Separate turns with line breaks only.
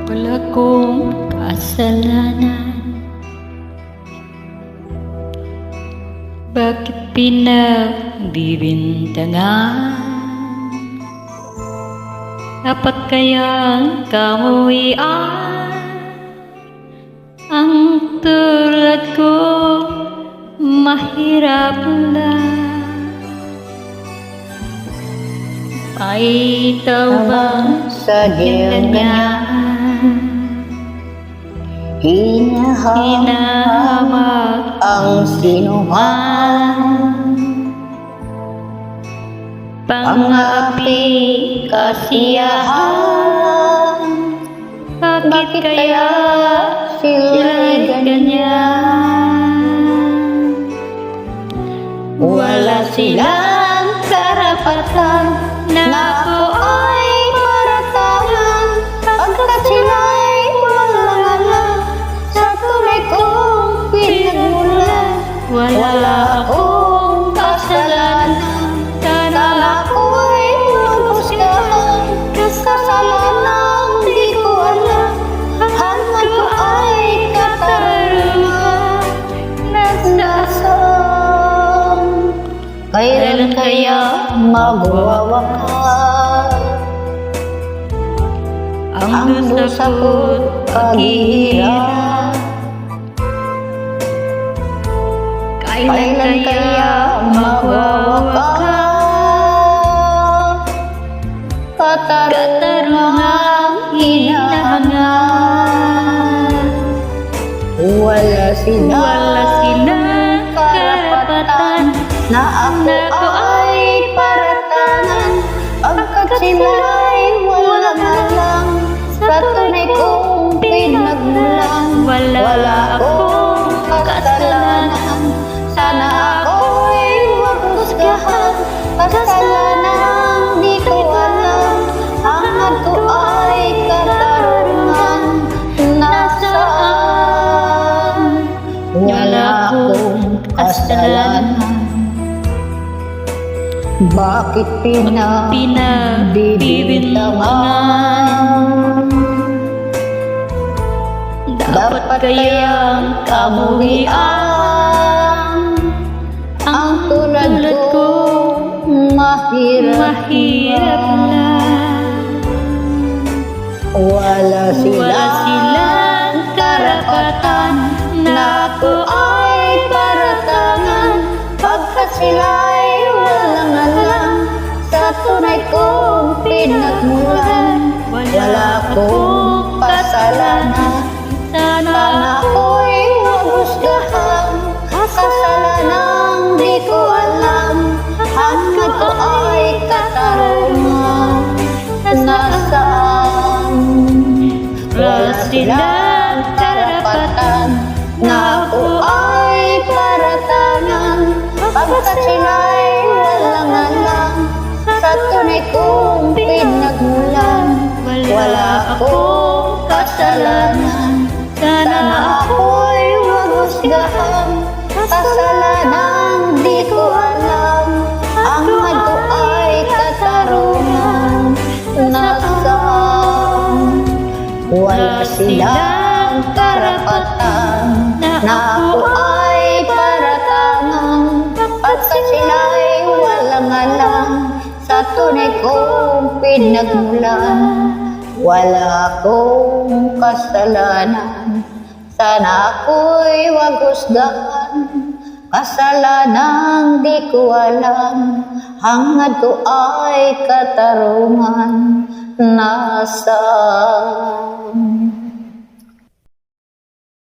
Wala kong kasalanan. Bakit pinagbibintangan? Dapat kayang kamuhian ang tulad ko, mahirap lang. Ay tawag
sa ganyan, hinahamak ang sinuman,
pang-api kasiyahan. Bakit kaya sila'y ganyan? Wala silang karapatan na ako ay maratangan, pagkat sila'y walang alam sa tunay kong pinagmulan. Wala akong kasalanan, sana ako'y mahusgahan. Kasalanang di ko alam, hangad ko ay katarungan. Nasaan?
kailan kaya magwawakas ang dusa ko't paghihirap?
Kailan kaya magwawakas katarungang hinahangat?
Wala silang
karapatan
na ako ay paratangan, pagkat sila'y walang alam sa tunay kong pinagmulan. Wala akong kasalanan, sana ako'y huwag husgahan. Kasalanang di ko alam, hangad ko ay katarungan. Nasaan? Wala akong kasalanan. Bakit pinagbibintangan?
Dapat kayang kamuhian
Ang tulad ko mahirap
lang.
Wala
Wala
silang
silang karapatan na ako
ay paratangan, pagkat sila'y walang alam sa tunay kong pinagmulan. Wala akong kasalanan, sana ako'y huwag husgahan. Kasalanang di ko alam, hangad ko ay katarungan. Nasaan? Wala silang karapatan na ako ay paratangan, pagkat sila'y walang alam sa tunay kong pinagmulan. Wala akong kasalanan, sana ako'y huwag husgahan. Kasalanang di ko alam, hangad ko ay katarungan. Nasaan? Wala silang karapatan na ako ay paratangan, pagkat sila'y walang alam sa tunay kong pinagmulan. Wala akong kasalanan, sana ako'y huwag husgahan. Kasalanang di ko alam, hangad ko ay katarungan. Nasaan?